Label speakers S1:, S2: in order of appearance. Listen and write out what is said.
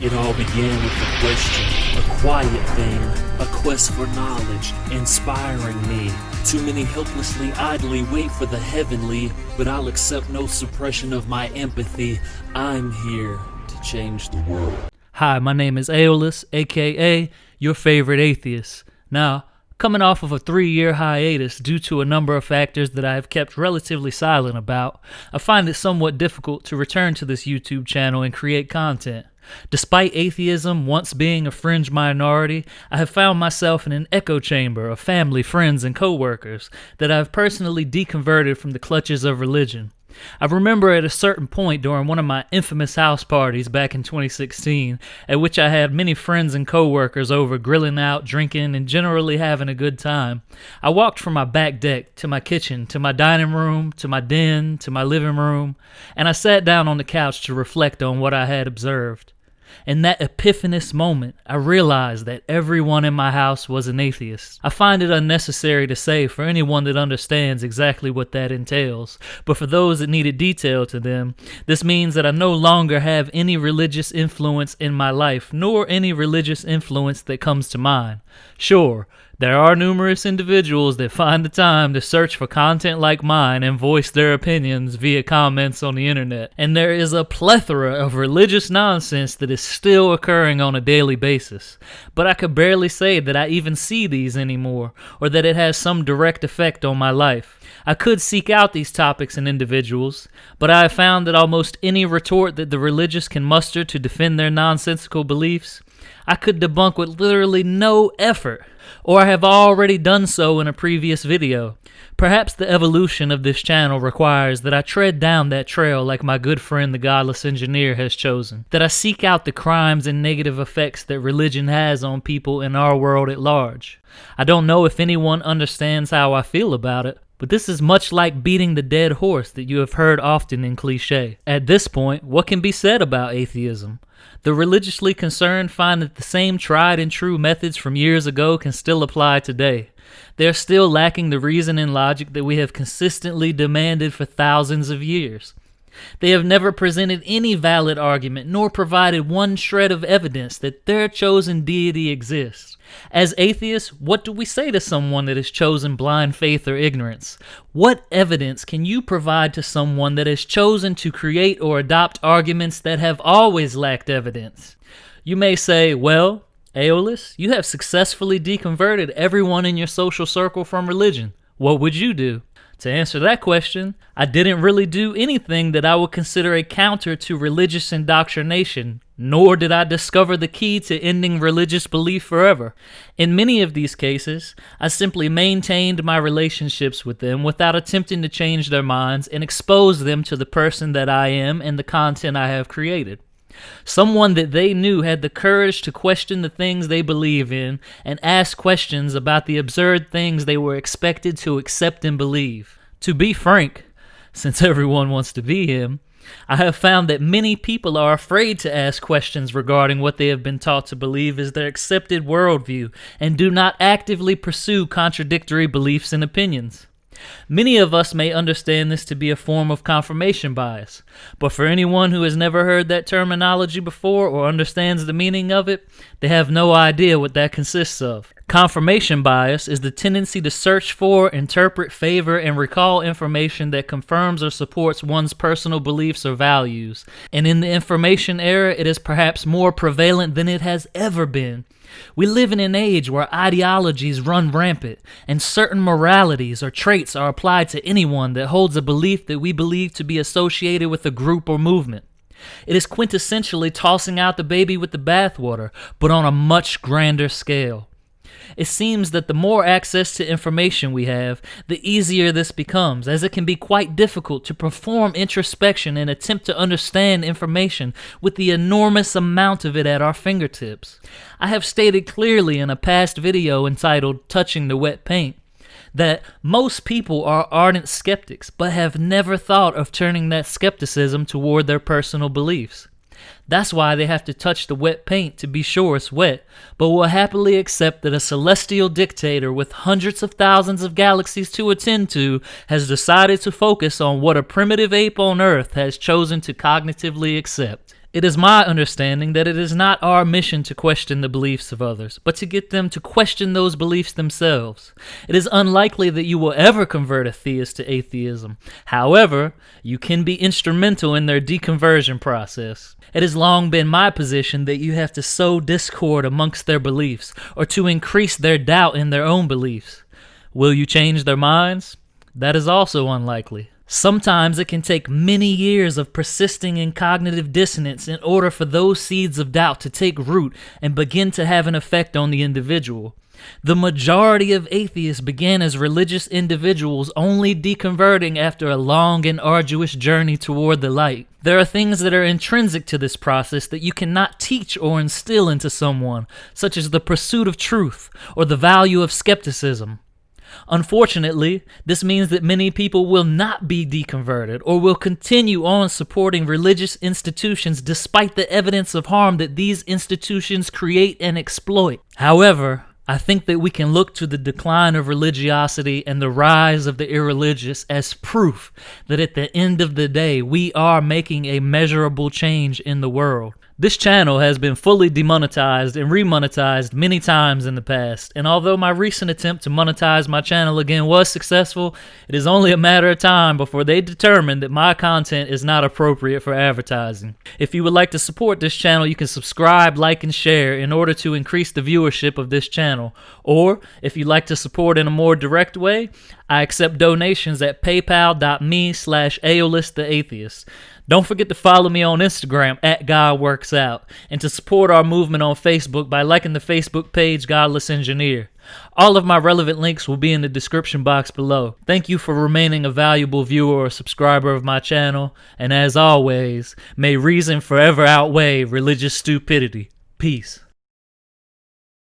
S1: It all began with a question, a quiet thing, a quest for knowledge, inspiring me. Too many helplessly idly wait for the heavenly, but I'll accept no suppression of my empathy. I'm here to change the world.
S2: Hi, my name is Aeolus, aka your favorite atheist. Now, coming off of a 3-year hiatus due to a number of factors that I have kept relatively silent about, I find it somewhat difficult to return to this YouTube channel and create content. Despite atheism once being a fringe minority, I have found myself in an echo chamber of family, friends, and coworkers that I have personally deconverted from the clutches of religion. I remember at a certain point during one of my infamous house parties back in 2016, at which I had many friends and coworkers over grilling out, drinking, and generally having a good time, I walked from my back deck to my kitchen, to my dining room, to my den, to my living room, and I sat down on the couch to reflect on what I had observed. In that epiphanous moment, I realized that everyone in my house was an atheist. I find it unnecessary to say for anyone that understands exactly what that entails, but for those that need it detailed to them, this means that I no longer have any religious influence in my life, nor any religious influence that comes to mind. Sure, there are numerous individuals that find the time to search for content like mine and voice their opinions via comments on the internet. And there is a plethora of religious nonsense that is still occurring on a daily basis. But I could barely say that I even see these anymore, or that it has some direct effect on my life. I could seek out these topics and individuals, but I have found that almost any retort that the religious can muster to defend their nonsensical beliefs, I could debunk with literally no effort, or I have already done so in a previous video. Perhaps the evolution of this channel requires that I tread down that trail like my good friend the godless engineer has chosen, that I seek out the crimes and negative effects that religion has on people in our world at large. I don't know if anyone understands how I feel about it, but this is much like beating the dead horse that you have heard often in cliché. At this point, what can be said about atheism? The religiously concerned find that the same tried and true methods from years ago can still apply today. They are still lacking the reason and logic that we have consistently demanded for thousands of years. They have never presented any valid argument nor provided one shred of evidence that their chosen deity exists. As atheists, what do we say to someone that has chosen blind faith or ignorance? What evidence can you provide to someone that has chosen to create or adopt arguments that have always lacked evidence? You may say, well, Aeolus, you have successfully deconverted everyone in your social circle from religion. What would you do? To answer that question, I didn't really do anything that I would consider a counter to religious indoctrination, nor did I discover the key to ending religious belief forever. In many of these cases, I simply maintained my relationships with them without attempting to change their minds and expose them to the person that I am and the content I have created. Someone that they knew had the courage to question the things they believe in and ask questions about the absurd things they were expected to accept and believe. To be frank, since everyone wants to be him, I have found that many people are afraid to ask questions regarding what they have been taught to believe is their accepted worldview and do not actively pursue contradictory beliefs and opinions. Many of us may understand this to be a form of confirmation bias, but for anyone who has never heard that terminology before or understands the meaning of it, they have no idea what that consists of. Confirmation bias is the tendency to search for, interpret, favor, and recall information that confirms or supports one's personal beliefs or values, and in the information era, it is perhaps more prevalent than it has ever been. We live in an age where ideologies run rampant, and certain moralities or traits are applied to anyone that holds a belief that we believe to be associated with a group or movement. It is quintessentially tossing out the baby with the bathwater, but on a much grander scale. It seems that the more access to information we have, the easier this becomes, as it can be quite difficult to perform introspection and attempt to understand information with the enormous amount of it at our fingertips. I have stated clearly in a past video entitled Touching the Wet Paint that most people are ardent skeptics, but have never thought of turning that skepticism toward their personal beliefs. That's why they have to touch the wet paint to be sure it's wet, but will happily accept that a celestial dictator with hundreds of thousands of galaxies to attend to has decided to focus on what a primitive ape on Earth has chosen to cognitively accept. It is my understanding that it is not our mission to question the beliefs of others, but to get them to question those beliefs themselves. It is unlikely that you will ever convert a theist to atheism. However, you can be instrumental in their deconversion process. It has long been my position that you have to sow discord amongst their beliefs, or to increase their doubt in their own beliefs. Will you change their minds? That is also unlikely. Sometimes it can take many years of persisting in cognitive dissonance in order for those seeds of doubt to take root and begin to have an effect on the individual. The majority of atheists began as religious individuals, only deconverting after a long and arduous journey toward the light. There are things that are intrinsic to this process that you cannot teach or instill into someone, such as the pursuit of truth or the value of skepticism. Unfortunately, this means that many people will not be deconverted or will continue on supporting religious institutions despite the evidence of harm that these institutions create and exploit. However, I think that we can look to the decline of religiosity and the rise of the irreligious as proof that at the end of the day, we are making a measurable change in the world. This channel has been fully demonetized and remonetized many times in the past, and although my recent attempt to monetize my channel again was successful, it is only a matter of time before they determine that my content is not appropriate for advertising. If you would like to support this channel, you can subscribe, like, and share in order to increase the viewership of this channel. Or, if you'd like to support in a more direct way, I accept donations at paypal.me/Aeolus the Atheist. Don't forget to follow me on Instagram at GodWorksOut, and to support our movement on Facebook by liking the Facebook page Godless Engineer. All of my relevant links will be in the description box below. Thank you for remaining a valuable viewer or subscriber of my channel, and as always, may reason forever outweigh religious stupidity. Peace.